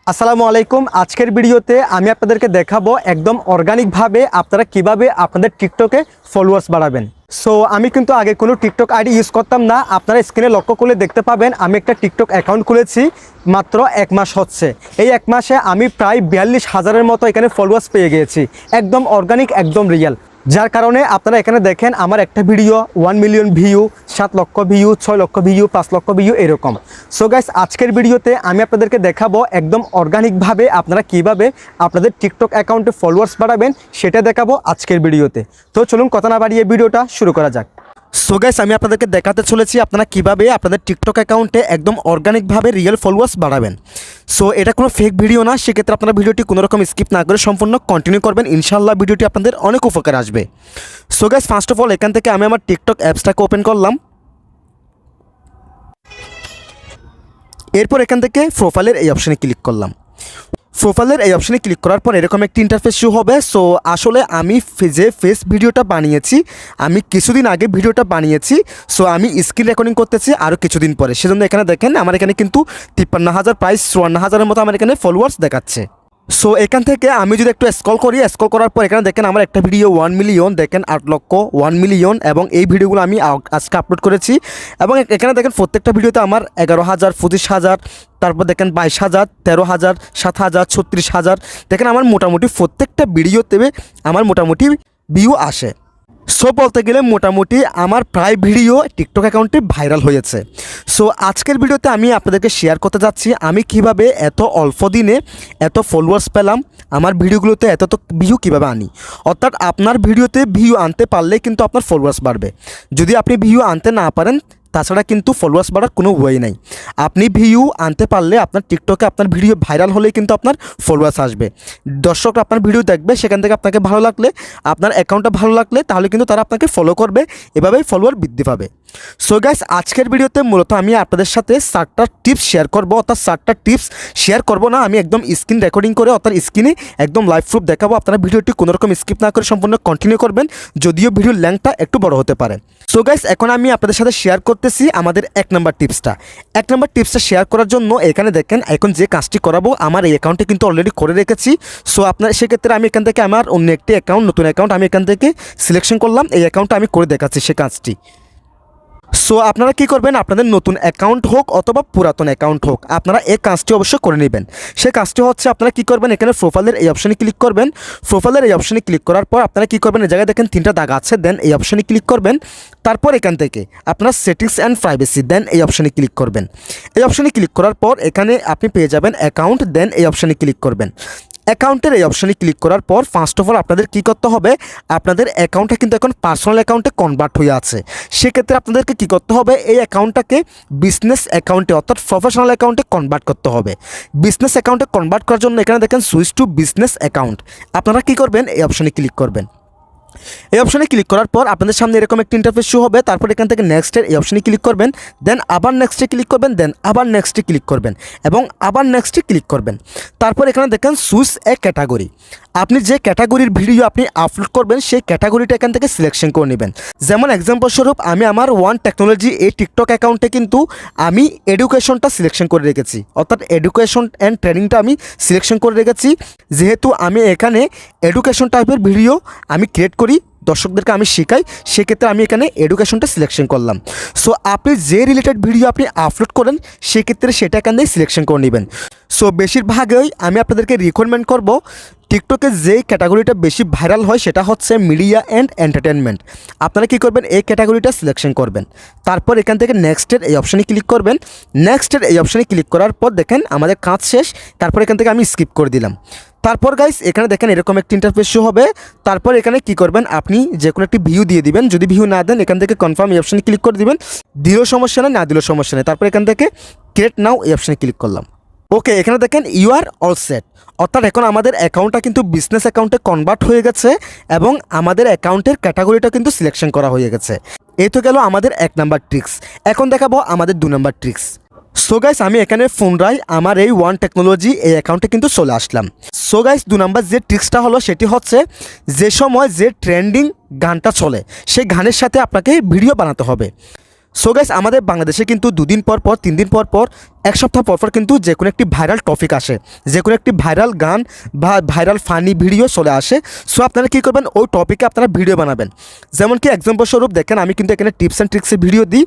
আসসালামু আলাইকুম। আজকের ভিডিওতে আমি আপনাদেরকে দেখাবো একদম অর্গানিকভাবে আপনারা কিভাবে আপনাদের টিকটকে ফলোয়ার্স বাড়াবেন। সো আমি কিন্তু আগে কোনো টিকটক আইডি ইউজ করতাম না। আপনারা স্ক্রিনে লক্ষ্য করলে দেখতে পাবেন আমি একটা টিকটক অ্যাকাউন্ট খুলেছি, মাত্র 1 মাস হচ্ছে। এই 1 মাসে আমি প্রায় 42,000-এর মতো এখানে ফলোয়ার্স পেয়ে গিয়েছি, একদম অর্গানিক, একদম রিয়েল। যার কারণে আপনারা এখানে দেখেন আমার একটা ভিডিও 1 মিলিয়ন ভিউ, 7 লক্ষ ভিউ, 6 লক্ষ ভিউ, 5 লক্ষ ভিউ এরকম। সো গাইস, আজকের ভিডিওতে আমি আপনাদেরকে দেখাবো একদম অর্গানিকভাবে আপনারা কিভাবে আপনাদের টিকটক অ্যাকাউন্টে ফলোয়ার্স বাড়াবেন, সেটা দেখাবো আজকের ভিডিওতে। তো চলুন কথা না বাড়িয়ে ভিডিওটা শুরু করা যাক। সো গাইস, আমি আপনাদেরকে দেখাতে চলেছি আপনারা কিভাবে আপনাদের টিকটক অ্যাকাউন্টে একদম অর্গানিকভাবে রিয়েল ফলোয়ার্স বাড়াবেন। সো এটা কোনো ফেক ভিডিও না, সেক্ষেত্রে আপনারা ভিডিওটি কোনো রকম স্কিপ না করে সম্পূর্ণ কন্টিনিউ করবেন। ইনশাআল্লাহ ভিডিওটি আপনাদের অনেক উপকার আসবে। So guys, first of all এখান থেকে আমি আমার টিকটক অ্যাপসটাকে ওপেন করলাম। এরপর এখান থেকে প্রোফাইলের এই অপশানে ক্লিক করলাম। প্রোফাইলের এই অপশানে ক্লিক করার পর এরকম একটি ইন্টারফেস শো হবে। সো আসলে আমি যে ফেস ভিডিওটা বানিয়েছি, আমি কিছুদিন আগে ভিডিওটা বানিয়েছি। সো আমি স্ক্রিন রেকর্ডিং করতেছি আরও কিছুদিন পরে, সেজন্য এখানে দেখেন আমার এখানে কিন্তু 53,000 প্রায় 54,000-এর মতো আমার এখানে ফলোয়ার্স দেখাচ্ছে। সো এখান থেকে আমি যদি একটু স্ক্রল করি, স্ক্রল করার পর এখানে দেখেন আমার একটা ভিডিও 1 মিলিয়ন, দেখেন 8 লক্ষ, 1 মিলিয়ন, এবং এই ভিডিওগুলো আমি আজকে আপলোড করেছি। এবং এখানে দেখেন প্রত্যেকটা ভিডিওতে আমার 11,000, 25,000, তারপর দেখেন 22,000, 13,000, 7,000, 36,000, দেখেন আমার মোটামুটি প্রত্যেকটা ভিডিওতে আমার মোটামুটি ভিউ আসে। সো বলতে গেলে মোটামুটি আমার প্রায় ভিডিও টিকটক অ্যাকাউন্টে ভাইরাল হয়েছে। সো আজকের ভিডিওতে আমি আপনাদেরকে শেয়ার করতে যাচ্ছি আমি কিভাবে এত অল্প দিনে এত ফলোয়ার্স পেলাম, আমার ভিডিওগুলোতে এত ভিউ কীভাবে আনি। অর্থাৎ আপনার ভিডিওতে ভিউ আনতে পারলে কিন্তু আপনার ফলোয়ার্স বাড়বে। যদি আপনি ভিউ আনতে না পারেন, তাছাড়া কিন্তু ফলোয়ার্স বাড়ার কোনো ওয়ে নাই। আপনি ভিউ আনতে পারলে আপনার টিকটকে আপনার ভিডিও ভাইরাল হলে কিন্তু আপনার ফলোয়ার্স আসবে, দর্শকরা আপনার ভিডিও দেখবে, সেখান থেকে আপনাকে ভালো লাগলে, আপনার অ্যাকাউন্টটা ভালো লাগলে, তাহলে কিন্তু তারা আপনাকে ফলো করবে, এভাবেই ফলোয়ার বৃদ্ধি পাবে। সো গাইস, আজকের ভিডিওতে মূলত আমি আপনাদের সাথে 7টা টিপস শেয়ার করবো। অর্থাৎ 7টা টিপস শেয়ার করবো না, আমি একদম স্ক্রিন রেকর্ডিং করে অর্থাৎ স্ক্রিনে একদম লাইভ প্রুফ দেখাবো। আপনারা ভিডিওটি কোনোরকম স্কিপ না করে সম্পূর্ণ কন্টিনিউ করবেন, যদিও ভিডিওর লেন্থটা একটু বড় হতে পারে। সো গাইস, এখন আমি আপনাদের সাথে শেয়ার করতেছি আমাদের 1 নম্বর টিপসটা। 1 নম্বর টিপসটা শেয়ার করার জন্য এখানে দেখেন এখন যে কাজটি করাবো আমার এই অ্যাকাউন্টে কিন্তু অলরেডি করে রেখেছি। সো আপনার সেক্ষেত্রে আমি এখান থেকে আমার অন্য একটি অ্যাকাউন্ট, নতুন অ্যাকাউন্ট আমি এখান থেকে সিলেকশন করলাম। এই অ্যাকাউন্টটা আমি করে দেখাচ্ছি সে কাজটি। সো আপনারা কি করবেন, আপনাদের নতুন অ্যাকাউন্ট হোক অথবা পুরাতন অ্যাকাউন্ট হোক, আপনারা এই কাজটি অবশ্যই করে নেবেন। সে কাজটি হচ্ছে আপনারা কি করবেন, এখানে প্রোফাইলের এই অপশানে ক্লিক করবেন। প্রোফাইলের এই অপশানে ক্লিক করার পর আপনারা কি করবেন, এই জায়গায় দেখেন 3টা দাগ আছে, দেন এই অপশানে ক্লিক করবেন। তারপর এখান থেকে আপনারা সেটিংস অ্যান্ড প্রাইভেসি, দেন এই অপশানে ক্লিক করবেন। এই অপশানে ক্লিক করার পর এখানে আপনি পেয়ে যাবেন অ্যাকাউন্ট, দেন এই অপশানে ক্লিক করবেন। অ্যাকাউন্টের এই অপশানে ক্লিক করার পর ফার্স্ট অফ অল আপনাদের কী করতে হবে, আপনাদের অ্যাকাউন্টটা কিন্তু এখন পার্সোনাল অ্যাকাউন্টে কনভার্ট হয়ে আছে। সেক্ষেত্রে আপনাদেরকে কী করতে হবে, এই অ্যাকাউন্টটাকে বিজনেস অ্যাকাউন্টে অর্থাৎ প্রফেশনাল অ্যাকাউন্টে কনভার্ট করতে হবে। বিজনেস অ্যাকাউন্টে কনভার্ট করার জন্য এখানে দেখেন সুইচ টু বিজনেস অ্যাকাউন্ট, আপনারা কী করবেন, এই অপশানে ক্লিক করবেন। এই অপশানে ক্লিক করার পর আপনাদের সামনে এরকম একটা ইন্টারফেস শো হবে। তারপর এখান থেকে নেক্সটের এই অপশানে ক্লিক করবেন, দেন আবার নেক্সটে ক্লিক করবেন, দেন আবার নেক্সটে ক্লিক করবেন, এবং আবার নেক্সটে ক্লিক করবেন। তারপর এখানে দেখেন সুইচ এ ক্যাটাগরি, আপনি যে ক্যাটাগরির ভিডিও আপনি আপলোড করবেন সেই ক্যাটাগরিটা এখান থেকে সিলেকশন করে নেবেন। যেমন এক্সাম্পল স্বরূপ আমি আমার ওয়ান টেকনোলজি এই টিকটক অ্যাকাউন্টে কিন্তু আমি এডুকেশনটা সিলেকশন করে রেখেছি, অর্থাৎ এডুকেশন অ্যান্ড ট্রেনিংটা আমি সিলেকশন করে রেখেছি। যেহেতু আমি এখানে এডুকেশন টাইপের ভিডিও আমি ক্রিয়েট করি, দর্শকদেরকে আমি শেখাই, সেক্ষেত্রে আমি এখানে এডুকেশনটা সিলেকশন করলাম। সো আপনি যে রিলেটেড ভিডিও আপনি আপলোড করেন সেক্ষেত্রে সেটা এখান থেকে সিলেকশন করে নেবেন। সো বেশিরভাগই আমি আপনাদেরকে রিকমেন্ড করব, টিকটকে যেই ক্যাটাগরিটা বেশি ভাইরাল হয় সেটা হচ্ছে মিডিয়া অ্যান্ড এন্টারটেনমেন্ট। আপনারা কী করবেন, এই ক্যাটাগরিটা সিলেকশন করবেন। তারপর এখান থেকে নেক্সটের এই অপশানে ক্লিক করবেন। নেক্সটের এই অপশানে ক্লিক করার পর দেখেন আমাদের কাজ শেষ। তারপর এখান থেকে আমি স্কিপ করে দিলাম। তারপর গাইস এখানে দেখেন এরকম একটি ইন্টারফেস শো হবে। তারপর এখানে কি করবেন, আপনি যে কোনো একটি ভিউ দিয়ে দিবেন। যদি ভিউ না দেন এখান থেকে কনফার্ম এই অপশানে ক্লিক করে দিবেন। দিলেও সমস্যা নেই, না দিলেও সমস্যা নেই। তারপর এখান থেকে ক্রিয়েট নাও এই অপশানে ক্লিক করলাম। ওকে, এখানে দেখেন ইউ আর অল সেট, অর্থাৎ এখন আমাদের অ্যাকাউন্টটা কিন্তু বিজনেস অ্যাকাউন্টে কনভার্ট হয়ে গেছে এবং আমাদের অ্যাকাউন্টের ক্যাটাগরিটা কিন্তু সিলেকশন করা হয়ে গেছে। এই তো গেল আমাদের 1 নাম্বার ট্রিক্স। এখন দেখাবো আমাদের 2 নাম্বার ট্রিক্স। সো গাইস, আমি এখানে ফোনরাই আমার এই ওয়ান টেকনোলজি এই অ্যাকাউন্টে কিন্তু চলে আসলাম। সো গাইস, 2 নাম্বার যে ট্রিক্সটা হলো সেটি হচ্ছে যে সময় যে ট্রেন্ডিং গানটা চলে সেই গানের সাথে আপনাকে ভিডিও বানাতে হবে। সো গাইস, আমাদের বাংলাদেশে কিন্তু 2 দিন পর পর 3 দিন পর পর 1 সপ্তাহ পর পর কিন্তু যে কোনো একটি ভাইরাল টপিক আসে, যে কোনো একটি ভাইরাল গান বা ভাইরাল ফানি ভিডিও চলে আসে। সো আপনারা কী করবেন, ওই টপিকে আপনারা ভিডিও বানাবেন। যেমন কি এক্সাম্পল স্বরূপ দেখেন, আমি কিন্তু এখানে টিপস অ্যান্ড ট্রিক্সের ভিডিও দিই।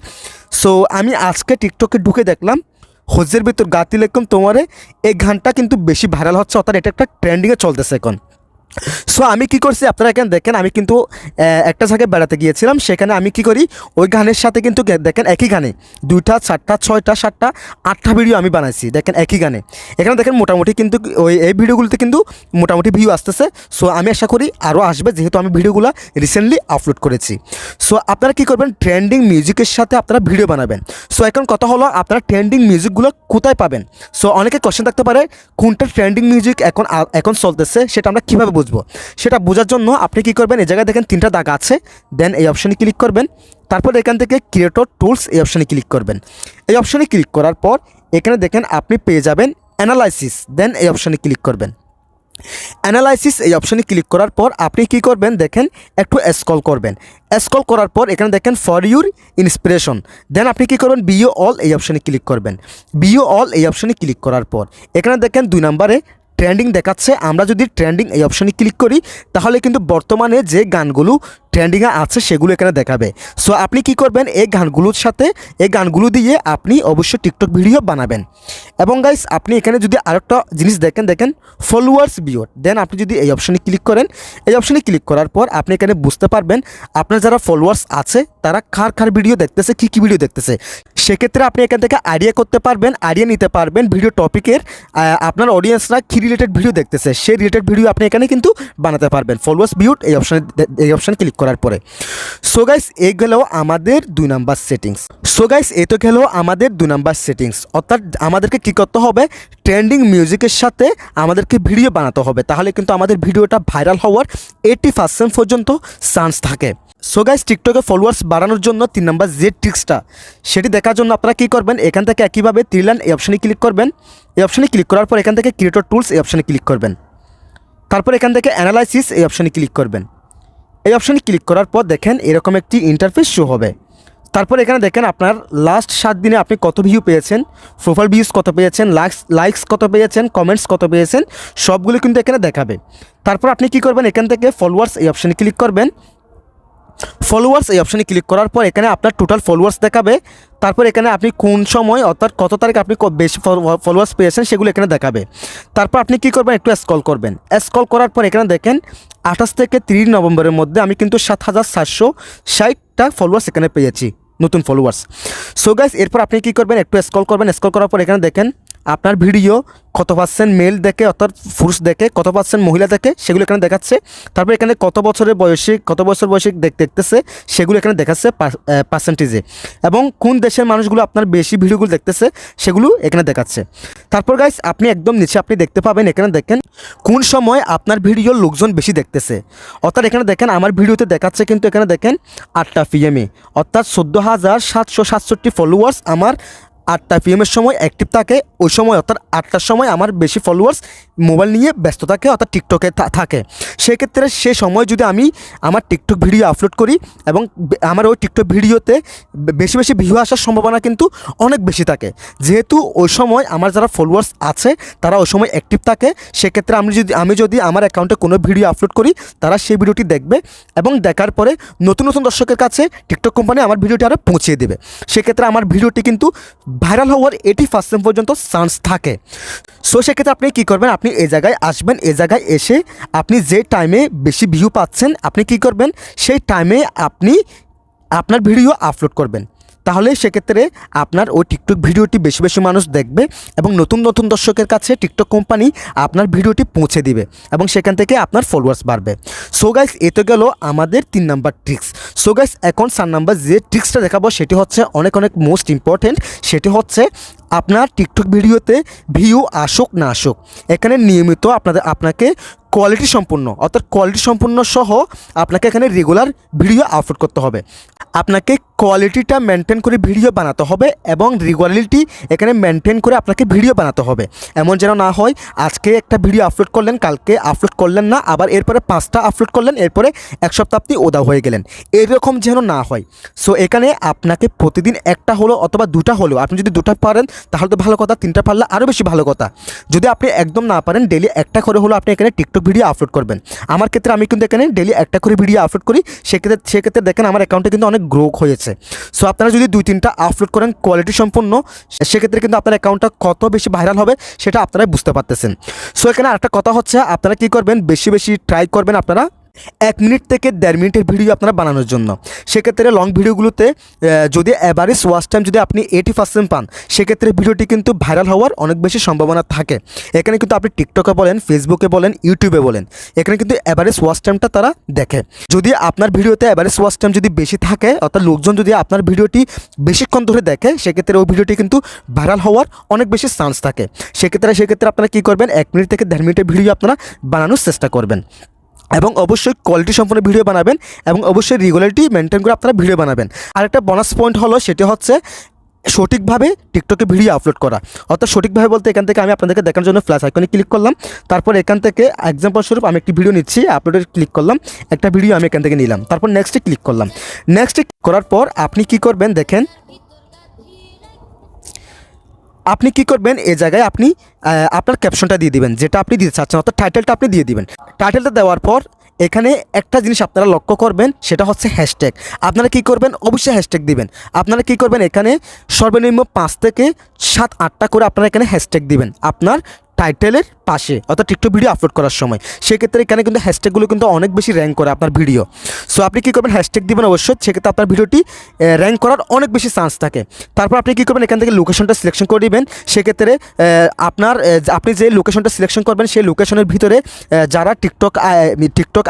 সো আমি আজকে টিকটকে ঢুকে দেখলাম হজ্জের ভিতর গাতি লেখম তোমারে, এই গানটা কিন্তু বেশি ভাইরাল হচ্ছে, অর্থাৎ এটা একটা ট্রেন্ডিংয়ে চলতেছে এখন। সো আমি কি করছি আপনারা এখানে দেখেন, আমি কিন্তু একটা জায়গায় বেড়াতে গিয়েছিলাম, সেখানে আমি কি করি ওই গানের সাথে কিন্তু দেখেন একই গানে 2টা 4টা 6টা 7টা 8টা ভিডিও আমি বানাইছি দেখেন একই গানে। এখানে দেখেন মোটামুটি কিন্তু এই ভিডিওগুলোতে কিন্তু মোটামুটি ভিউ আসতেছে। সো আমি আশা করি আরও আসবে, যেহেতু আমি ভিডিওগুলো রিসেন্টলি আপলোড করেছি। সো আপনারা কী করবেন, ট্রেন্ডিং মিউজিকের সাথে আপনারা ভিডিও বানাবেন। সো এখন কথা হলো আপনারা ট্রেন্ডিং মিউজিকগুলো কোথায় পাবেন। সো অনেকে কোশ্চেন থাকতে পারে কোনটা ট্রেন্ডিং মিউজিক এখন চলতেছে, সেটা আমরা কীভাবে বুঝবো। সেটা বোঝার জন্য আপনি কী করবেন, এই জায়গায় দেখেন 3টা দাগ আছে, দেন এই অপশানে ক্লিক করবেন। তারপর এখান থেকে ক্রিয়েটর টুলস এই অপশানে ক্লিক করবেন। এই অপশানে ক্লিক করার পর এখানে দেখেন আপনি পেয়ে যাবেন অ্যানালাইসিস, দেন এই অপশানে ক্লিক করবেন। অ্যানালাইসিস এই অপশানে ক্লিক করার পর আপনি কি করবেন দেখেন, একটু স্ক্রল করবেন। স্ক্রল করার পর এখানে দেখেন ফর ইউর ইন্সপিরেশন, দেন আপনি কি করবেন ভিউ অল এই অপশানে ক্লিক করবেন। ভিউ অল এই অপশানে ক্লিক করার পর এখানে দেখেন 2 নম্বরে ট্রেন্ডিং দেখাচ্ছে। আমরা যদি ট্রেন্ডিং এই অপশানে ক্লিক করি তাহলে কিন্তু বর্তমানে যে গানগুলো ট্রেন্ডিংয়ে আছে সেগুলো এখানে দেখাবে। সো আপনি কি করবেন, এই গানগুলোর সাথে এই গানগুলো দিয়ে আপনি অবশ্যই টিকটক ভিডিও বানাবেন। এবং গাইস আপনি এখানে যদি আরেকটা জিনিস দেখেন ফলোয়ার্স ভিউ, দেন আপনি যদি এই অপশানে ক্লিক করেন, এই অপশানে ক্লিক করার পর আপনি এখানে বুঝতে পারবেন আপনার যারা ফলোয়ার্স আছে তারা কার ভিডিও দেখতেছে, কী ভিডিও দেখতেছে। সেক্ষেত্রে আপনি এখান থেকে আইডিয়া করতে পারবেন, আইডিয়া নিতে পারবেন ভিডিও টপিকের, আপনার অডিয়েন্সরা কী রিলেটেড ভিডিও দেখতেছে সেই রিলেটেড ভিডিও আপনি এখানে কিন্তু বানাতে পারবেন ফলোয়ার্স ভিউ এই অপশানে ক্লিক করার পরে। সো গাইস এই গেল আমাদের 2 নাম্বার সেটিংস। সো গাইস এই তো গেল আমাদের 2 নাম্বার সেটিংস, অর্থাৎ আমাদেরকে কী করতে হবে, ট্রেন্ডিং মিউজিকের সাথে আমাদেরকে ভিডিও বানাতে হবে, তাহলে কিন্তু আমাদের ভিডিওটা ভাইরাল হওয়ার 80% পর্যন্ত চান্স থাকে। সো গাইস টিকটকে ফলোয়ার্স বাড়ানোর জন্য 3 নাম্বার যে ট্রিক্সটা সেটি দেখার জন্য আপনারা কী করবেন, এখান থেকে একইভাবে 3 লাইন এই অপশানে ক্লিক করবেন। এই অপশানে ক্লিক করার পর এখান থেকে ক্রিয়েটর টুলস এই অপশানে ক্লিক করবেন। তারপর এখান থেকে অ্যানালাইসিস এই অপশানে ক্লিক করবেন। এই অপশানে ক্লিক করার পর দেখেন এরকম একটি ইন্টারফেস শো হবে। তারপর এখানে দেখেন আপনার লাস্ট 7 দিনে আপনি কত ভিউ পেয়েছেন, প্রোফাইল ভিউজ কত পেয়েছেন, লাইকস কত পেয়েছেন, কমেন্টস কত পেয়েছেন, সবগুলো কিন্তু এখানে দেখাবে। তারপর আপনি কি করবেন, এখান থেকে ফলোয়ার্স এই অপশানে ক্লিক করবেন। ফলোয়ার্স এই অপশানে ক্লিক করার পর এখানে আপনার টোটাল ফলোয়ার্স দেখাবে। তারপর এখানে আপনি কোন সময় অর্থাৎ কত তারিখ আপনি বেশি ফলোয়ার্স পেয়েছেন সেগুলো এখানে দেখাবে। তারপর আপনি কি করবেন, একটু স্ক্রল করবেন। স্ক্রল করার পর এখানে দেখেন 28 থেকে 30 নভেম্বরের মধ্যে আমি কিন্তু 7,760টা ফলোয়ার্স এখানে পেয়েছি, নতুন ফলোয়ার্স। সো গাইস এরপর আপনি কি করবেন, একটু স্ক্রল করবেন। স্ক্রল করার পর এখানে দেখেন আপনার ভিডিও কত পার্সেন্ট মেল দেখে অর্থাৎ পুরুষ দেখে, কত পার্সেন্ট মহিলা দেখে সেগুলো এখানে দেখাচ্ছে। তারপর এখানে কত বছর বয়সী দেখতেছে সেগুলো এখানে দেখাচ্ছে পার্সেন্টেজে, এবং কোন দেশের মানুষগুলো আপনার বেশি ভিডিওগুলো দেখতেছে সেগুলো এখানে দেখাচ্ছে। তারপর গাইস আপনি একদম নিচে আপনি দেখতে পাবেন, এখানে দেখেন কোন সময় আপনার ভিডিওর লোকজন বেশি দেখতেছে। অর্থাৎ এখানে দেখেন আমার ভিডিওতে দেখাচ্ছে কিন্তু এখানে দেখেন 8টা PM অর্থাৎ 14,767 ফলোয়ার্স আমার 8টা PM সময় অ্যাক্টিভ থাকে। ওই সময় অর্থাৎ 8টার সময় আমার বেশি ফলোয়ার্স মোবাইল নিয়ে ব্যস্ত থাকে অর্থাৎ টিকটকে থাকে। সেক্ষেত্রে সে সময় যদি আমি আমার টিকটক ভিডিও আপলোড করি এবং আমার ওই টিকটক ভিডিওতে বেশি ভিউ আসার সম্ভাবনা কিন্তু অনেক বেশি থাকে, যেহেতু ওই সময় আমার যারা ফলোয়ার্স আছে তারা ওই সময় অ্যাক্টিভ থাকে। সেক্ষেত্রে আমি যদি আমার অ্যাকাউন্টে কোনো ভিডিও আপলোড করি তারা সেই ভিডিওটি দেখবে এবং দেখার পরে নতুন দর্শকের কাছে টিকটক কোম্পানি আমার ভিডিওটি আরও পৌঁছিয়ে দেবে। সেক্ষেত্রে আমার ভিডিওটি কিন্তু ভাইরাল হওয়ার 80% পর্যন্ত চান্স থাকে। সো সেক্ষেত্রে আপনি কী করবেন, আপনি এই জায়গায় আসবেন। এই জায়গায় এসে আপনি যে টাইমে বেশি ভিউ পাচ্ছেন আপনি কী করবেন, সেই টাইমে আপনি আপনার ভিডিও আপলোড করবেন। তাহলে সেক্ষেত্রে আপনার ওই টিকটক ভিডিওটি বেশি মানুষ দেখবে এবং নতুন দর্শকের কাছে টিকটক কোম্পানি আপনার ভিডিওটি পৌঁছে দিবে এবং সেখান থেকে আপনার ফলোয়ার্স বাড়বে। সো গাইস এ তো গেল আমাদের 3 নাম্বার ট্রিক্স। সো গাইস এখন 4 নাম্বার যে ট্রিক্সটা দেখাবো সেটি হচ্ছে অনেক মোস্ট ইম্পর্টেন্ট। সেটি হচ্ছে আপনার টিকটক ভিডিওতে ভিউ আসুক না আসুক, এখানে নিয়মিত আপনাকে কোয়ালিটি সম্পূর্ণ অর্থাৎ কোয়ালিটি সম্পূর্ণ সহ আপনাকে এখানে রেগুলার ভিডিও আপলোড করতে হবে। আপনাকে কোয়ালিটিটা মেনটেন করে ভিডিও বানাতে হবে এবং রেগুলারিটি এখানে মেনটেন করে আপনাকে ভিডিও বানাতে হবে। এমন যেন না হয় আজকে একটা ভিডিও আপলোড করলেন, কালকে আপলোড করলেন না, আবার এরপরে 5টা আপলোড করলেন, এরপরে এক সপ্তাহ আপনি ওদা হয়ে গেলেন, এরকম যেন না হয়। সো এখানে আপনাকে প্রতিদিন একটা হলো অথবা 2টা হলো, আপনি যদি 2টা পারেন তাহলে তো ভালো কথা, 3টা পারলে আরও বেশি ভালো কথা। যদি আপনি একদম না পারেন ডেলি একটা করে হলো আপনি এখানে টিকটক ভিডিও আপলোড করবেন। আমার ক্ষেত্রে আমি কিন্তু এখানে ডেলি একটা করে ভিডিও আপলোড করি, সেক্ষেত্রে দেখেন আমার অ্যাকাউন্টে কিন্তু অনেক গ্রো হয়েছে। সো আপনারা যদি 2-3টা আপলোড করেন কোয়ালিটি সম্পন্ন, সেক্ষেত্রে কিন্তু আপনার অ্যাকাউন্টটা কত বেশি ভাইরাল হবে সেটা আপনারা বুঝতে পারতেছেন। সো এখানে আরেকটা কথা হচ্ছে, আপনারা কী করবেন, বেশি বেশি ট্রাই করবেন আপনারা 1 মিনিট থেকে 1.5 মিনিটের ভিডিও আপনারা বানানোর জন্য। সেক্ষেত্রে লং ভিডিওগুলোতে যদি অ্যাভারেজ ওয়াচ টাইম যদি আপনি 80% পান, সেক্ষেত্রে ভিডিওটি কিন্তু ভাইরাল হওয়ার অনেক বেশি সম্ভাবনা থাকে। এখানে কিন্তু আপনি টিকটকে বলেন, ফেসবুকে বলেন, ইউটিউবে বলেন, এখানে কিন্তু অ্যাভারেজ ওয়াচ টাইমটা তারা দেখে। যদি আপনার ভিডিওতে অ্যাভারেজ ওয়াচ টাইম যদি বেশি থাকে, অর্থাৎ লোকজন যদি আপনার ভিডিওটি বেশিক্ষণ ধরে দেখে, সেক্ষেত্রে ওই ভিডিওটি কিন্তু ভাইরাল হওয়ার অনেক বেশি চান্স থাকে। সেক্ষেত্রে আপনারা কী করবেন, 1 মিনিট থেকে 1.5 মিনিটের ভিডিও আপনারা বানানোর চেষ্টা করবেন এবং অবশ্যই কোয়ালিটি সম্পন্ন ভিডিও বানাবেন এবং অবশ্যই রেগুলারিটি মেনটেন করে আপনারা ভিডিও বানাবেন। আরেকটা বোনাস পয়েন্ট হলো, সেটি হচ্ছে সঠিকভাবে টিকটকে ভিডিও আপলোড করা। অর্থাৎ সঠিকভাবে বলতে এখান থেকে আমি আপনাদেরকে দেখানোর জন্য ফ্ল্যাশ আইকনে ক্লিক করলাম, তারপর এখান থেকে এক্সাম্পল স্বরূপ আমি একটি ভিডিও নিচ্ছি, আপলোডে ক্লিক করলাম, একটা ভিডিও আমি এখান থেকে নিলাম, তারপর নেক্সটে ক্লিক করলাম। নেক্সটে করার পর আপনি কি করবেন দেখেন, আপনি কি করবেন, এই জায়গায় আপনি আপনার ক্যাপশনটা দিয়ে দিবেন, যেটা আপনি দিতে চাচ্ছেন, অর্থাৎ টাইটেলটা আপনি দিয়ে দিবেন। টাইটেলটা দেওয়ার পর এখানে একটা জিনিস আপনারা লক্ষ্য করবেন, সেটা হচ্ছে হ্যাশট্যাগ। আপনারা কি করবেন, অবশ্যই হ্যাশট্যাগ দিবেন। আপনারা কি করবেন, এখানে সর্বনিম্ন 5 থেকে 7-8টা করে আপনারা এখানে হ্যাশট্যাগ দিবেন আপনার টাইটেলের পাশে, অর্থাৎ টিকটক ভিডিও আপলোড করার সময়। সেক্ষেত্রে এখানে কিন্তু হ্যাশট্যাগুলো কিন্তু অনেক বেশি র্যাঙ্ক করে আপনার ভিডিও। সো আপনি কী করবেন, হ্যাশট্যাগ দিবেন অবশ্যই, সেক্ষেত্রে আপনার ভিডিওটি র্যাঙ্ক করার অনেক বেশি চান্স থাকে। তারপর আপনি কী করবেন, এখান থেকে লোকেশনটা সিলেকশন করে দিবেন। সেক্ষেত্রে আপনি যে লোকেশনটা সিলেকশন করবেন, সেই লোকেশনের ভিতরে যারা টিকটক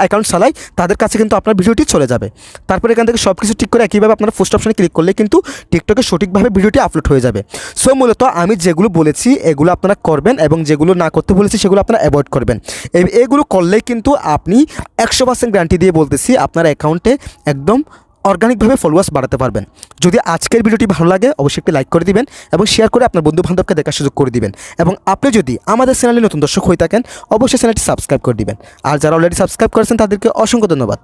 অ্যাকাউন্ট চালায় তাদের কাছে কিন্তু আপনার ভিডিওটি চলে যাবে। তারপর এখান থেকে সব কিছু ঠিক করে একইভাবে আপনারা পোস্ট অপশনে ক্লিক করলে কিন্তু টিকটকে সঠিকভাবে ভিডিওটি আপলোড হয়ে যাবে। সো মূলত আমি যেগুলো বলেছি এগুলো আপনারা করবেন এবং যেগুলো না করতে বলেছি সেগুলো আপনারা অ্যাভয়েড করবেন। এগুলো করলেই কিন্তু আপনি 100% গ্যারান্টি দিয়ে বলতেছি আপনার অ্যাকাউন্টে একদম অর্গানিকভাবে ফলোয়ার্স বাড়াতে পারবেন। যদি আজকের ভিডিওটি ভালো লাগে অবশ্যই একটি লাইক করে দিবেন এবং শেয়ার করে আপনার বন্ধুবান্ধবকে দেখার সুযোগ করে দিবেন। এবং আপনি যদি আমাদের চ্যানেলে নতুন দর্শক হয়ে থাকেন অবশ্যই চ্যানেলটি সাবস্ক্রাইব করে দিবেন। আর যারা অলরেডি সাবস্ক্রাইব করেছেন তাদেরকে অসংখ্য ধন্যবাদ।